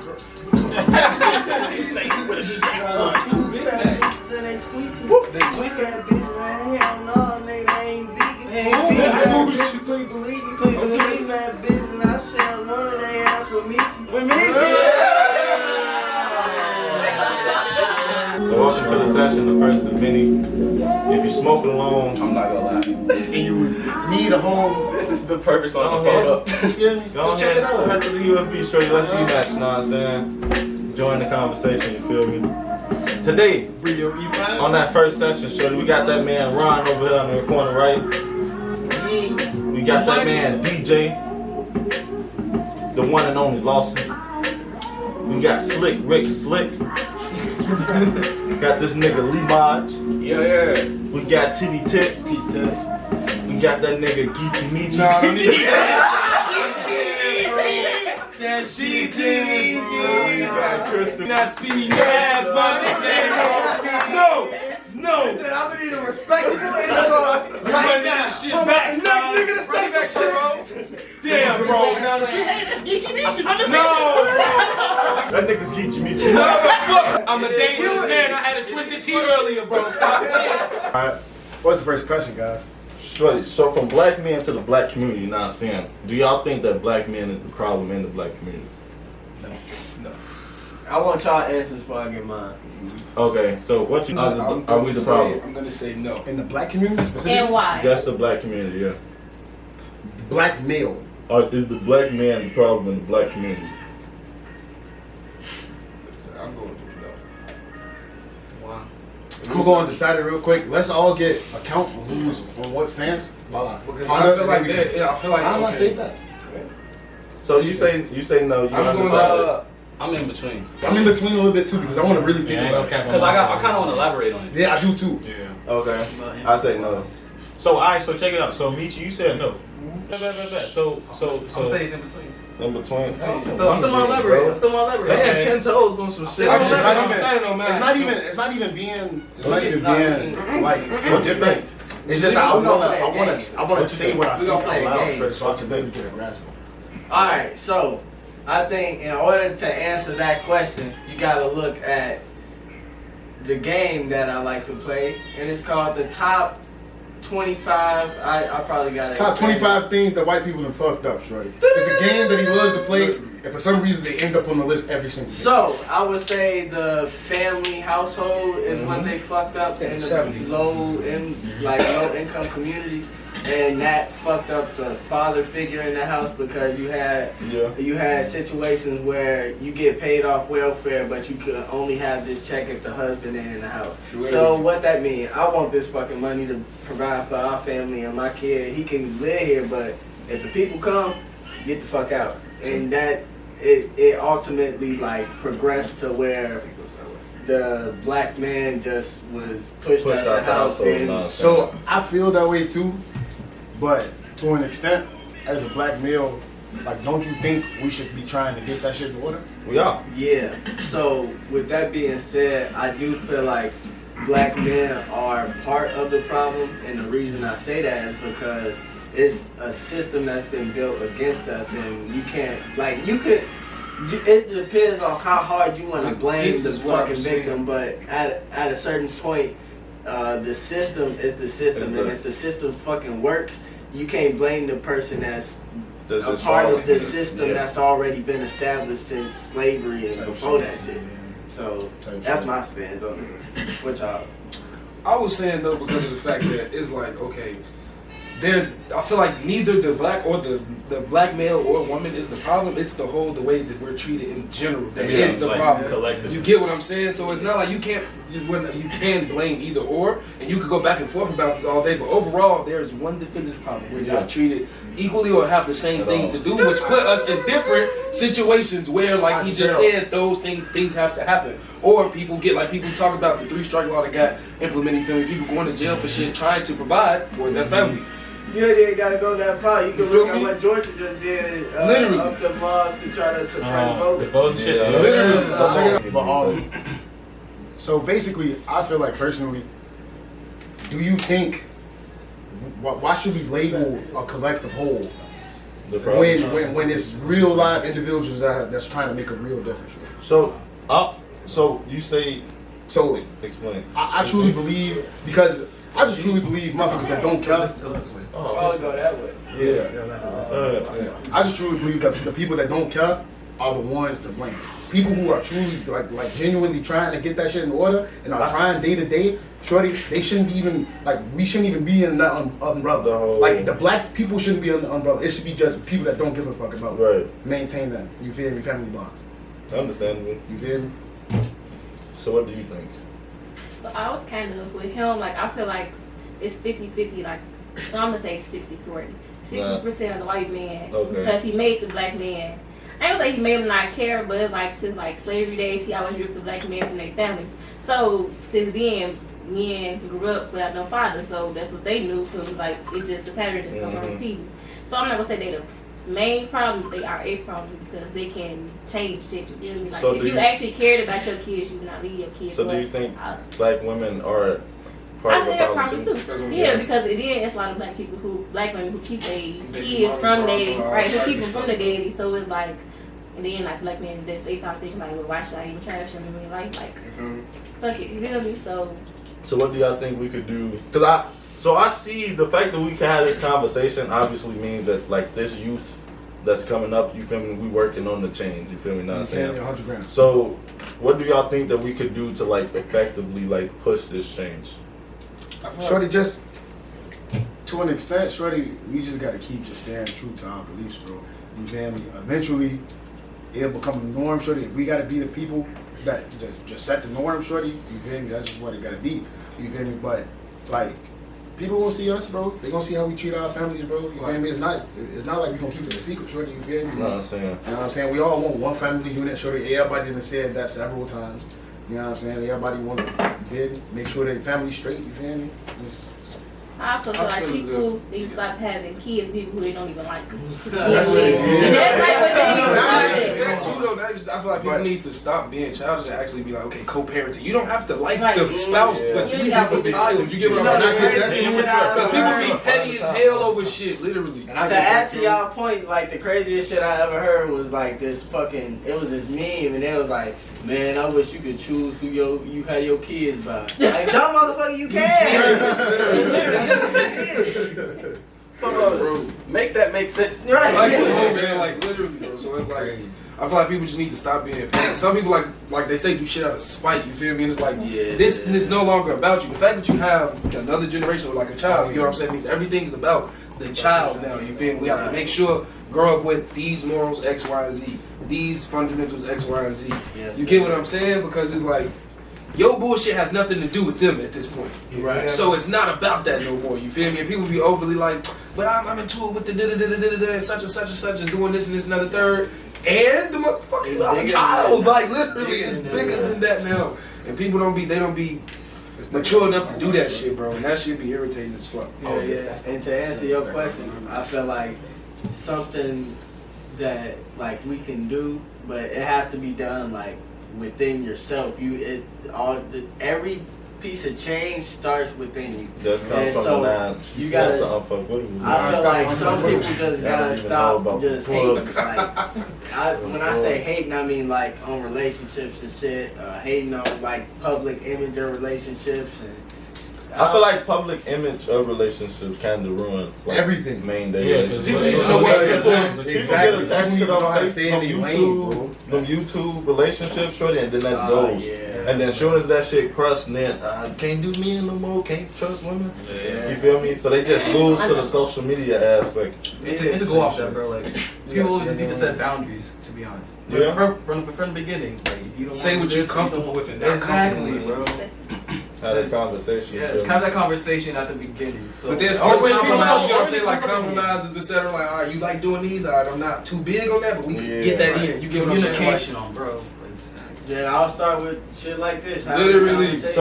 So welcome to the session, the first of many. If you smoking alone, I'm not gonna lie. And you need a home. This is the perfect song to phone up. go ahead and head to the USB straight. Let's rematch, you know what I'm saying? Join the conversation, you feel me? Today, on that first session, shorty, we got that man Ron over here on the corner, right? We got that man DJ, the one and only Lawson. We got Slick Rick Slick. Got this nigga Lee Modge. Yeah. We got Titty Tit. We got that nigga Geechee Meechee. Nah, I don't need to say That she Jimmy. We got Crystal. Not speedy your ass, my nigga. No. I'm gonna need a respectable intro right now. Shit back. Next nigga to say that shit, bro. Damn, bro. Hey, that's Geechee Meechee. No. That nigga's Geechee Meechee. I'm a dangerous man. I had a twisted T earlier, bro. Stop playing. Alright, what's the first question, guys? Shorty, so from black men to the black community, you know what I'm saying? Do y'all think that black men is the problem in the black community? No. I want y'all answers before I get mine. Okay, so what you are we the problem? I'm gonna say no. In the black community specifically? And why? Just the black community, yeah. Black male. Or is the black man the problem in the black community? I'm going with no. Wow. I'm gonna go undecided real quick. Let's all get a count on who's on what stance. Because I feel like that. Yeah, I feel like. I'm gonna say that. So you say no, you I'm going. undecided. I'm in between. I'm in between a little bit too because I want to really think about it. Because I kind of want to elaborate on it. Yeah, I do too. Yeah. Okay, I say no. So so check it out. So Meechee, you said no. So I'm saying it's in between. In between. I'm still want to elaborate. Stay at 10 toes on some shit. I'm It's standing on man. not even being like What you think? It's just that I wanna say what I We think gonna play out a loud game. first so I can really get a grasp of it. Alright, so I think in order to answer that question, you gotta look at the game that I like to play, and it's called the Top 25. I probably got it. Top 25 things that white people done fucked up, shorty. It's a game that he loves to play, and for some reason they end up on the list every single day. So I would say the family household is what they fucked up in the 70s. low income communities, and that fucked up the father figure in the house because you had situations where you get paid off welfare, but you could only have this check if the husband ain't in the house. So what that mean? I want this fucking money to provide for our family and my kid. He can live here, but if the people come, get the fuck out. And that it ultimately like progressed to where the black man just was pushed out out the house. And So I feel that way too, but to an extent, as a black male, like don't you think we should be trying to get that shit in order? We are. yeah. So with that being said, I do feel like black men are part of the problem, and the reason I say that is because it's a system that's been built against us, and you can't it depends on how hard you want to blame This the is what I'm fucking saying. victim, but at a certain point, the system is the system, and if the system fucking works, you can't blame the person that's a just part of following the this. system Yeah. that's already been established since slavery and before that shit. So that's my stance on it. What y'all? I was saying though because of the fact that it's like okay, I feel like neither the black or the black male or woman is the problem. It's the way that we're treated in general that is the problem. Collectively. You get what I'm saying? So it's not like you can blame either or, and you could go back and forth about this all day. But overall, there's one definitive problem: we're not treated equally or have the same things to do, which put us in different situations where, like he just said, those things have to happen. Or people talk about the 3-strike law that got implemented. You feel me? People going to jail for shit, trying to provide for their family. You ain't gotta go that far. You can You feel look at me? what Georgia just did Literally. up the mob to try to suppress the voting. voting shit. Yeah. Literally. So check it out. But so basically, I feel like personally, do you think why should we label a collective whole The problem. When it's real live individuals that's trying to make a real difference. So you say. So Explain. I truly believe, because I just truly believe motherfuckers that don't care. Probably go that way. Yeah. I just truly believe that the people that don't care are the ones to blame. People who are truly like genuinely trying to get that shit in order and are trying day to day, shorty, they shouldn't be even we shouldn't even be in that umbrella. Like the black people shouldn't be in the umbrella. It should be just people that don't give a fuck about maintain them. You feel me? Family bonds. Understandable. You feel me? So what do you think? So I was kind of with him, like I feel like it's 50-50, like I'm gonna say 60-40. 60% of the white man, because he made the black man. I ain't gonna say he made them not care, but it's like since like slavery days, he always ripped the black men from their families. So since then, men grew up without no father, so that's what they knew. So it was like it just the pattern just come on repeating. So I'm not gonna say they the main problem, they are a problem because they can change shit. You feel me? Like So if you actually cared about your kids, you would not leave your kids. So do you think black women are part I of the say they're problem probably too. Yeah, because it is it's a lot of black women who keep their kids from their who keep them from the daddy. So it's like, and then like black men, they start thinking like, well, why should I even try to show them in life? Like, fuck it, you feel me? So what do y'all think we could do? Cause I see the fact that we can have this conversation obviously means that like this youth that's coming up, you feel me? We working on the change, you feel me? Know what I'm saying? 100 grand. So what do y'all think that we could do to like effectively like push this change? Shorty, just to an extent, shorty, we just gotta keep just staying true to our beliefs, bro. You feel me? Eventually, it'll become a norm, shorty. We gotta be the people that just set the norm, shorty. You feel me? That's just what it gotta be. You feel me? But like, people won't see us, bro. They gonna see how we treat our families, bro. You feel me? It's not like we gonna keep it a secret, shorty. You feel me? You know what I'm saying? You know what I'm saying? We all want one family unit, shorty. Everybody done said that several times. You know what I'm saying? Everybody want to, you feel me? Make sure their family's straight, you feel me? I also feel like people need to stop having kids, people who they don't even like. That's what it is. That's like what they That started. too, though. I feel like people need to stop being childish and actually be like, okay, co-parenting. You don't have to like the spouse, but you have a child. You get what I'm saying? Because people be petty as hell over shit, literally. To add to y'all point, like the craziest shit I ever heard was like this fucking. It was this meme, and it was like, man, I wish you could choose who you had your kids by. Like, dumb motherfucker, you can. Talk about, bro. Make that make sense. Right. Like, man, like literally, bro. So it's like, I feel like people just need to stop being petty. Some people like they say do shit out of spite. You feel me? And it's like, this is no longer about you. The fact that you have another generation with like a child, you know what I'm saying, means everything is about the child now. You feel me? We have to make sure grow up with these morals X, Y, and Z, these fundamentals X, Y, and Z. Yes, you get what I'm saying? Because it's like, your bullshit has nothing to do with them at this point. Right. So it's not about that no more. You feel me? And people be overly like, but I'm into it with the da-da-da-da-da-da and such and such and such is doing this and this and the third. And the motherfucker, you have a child. Like literally, it's bigger than that now. And people don't be mature enough to do that shit, bro. And that shit be irritating as fuck. Yeah. And to answer your question, I feel like something that like we can do, but it has to be done like within yourself. Every piece of change starts within you. Just come from so the nine. you gotta. I feel like some people just gotta stop just hating. Like, when I say hating, I mean like on relationships and shit. Hating on like public image of relationships and. I feel like public image of relationships kind of ruins like, everything. Main day relationships. People need to know what's important. People get attached to them YouTube relationships, shorty, and then that's goals. Yeah. And then soon as that shit crushed, then can't do men no more, can't trust women. You feel me? So they just lose to the social media aspect. It's to go off that, bro. Like people just need to set boundaries. To be honest. Yeah. From the beginning, like if you don't Say what you're comfortable with and not exactly, comfortable with. bro. Have a conversation. Yeah, have that conversation at the beginning. So But there's always compromise, you know what I'm saying? Like compromise. compromises, etc. Like, all right, you like doing these, all right, I'm not too big on that, but we can get that in. You get what I'm saying? Communication on, bro. Yeah, I'll start with shit like this. Literally.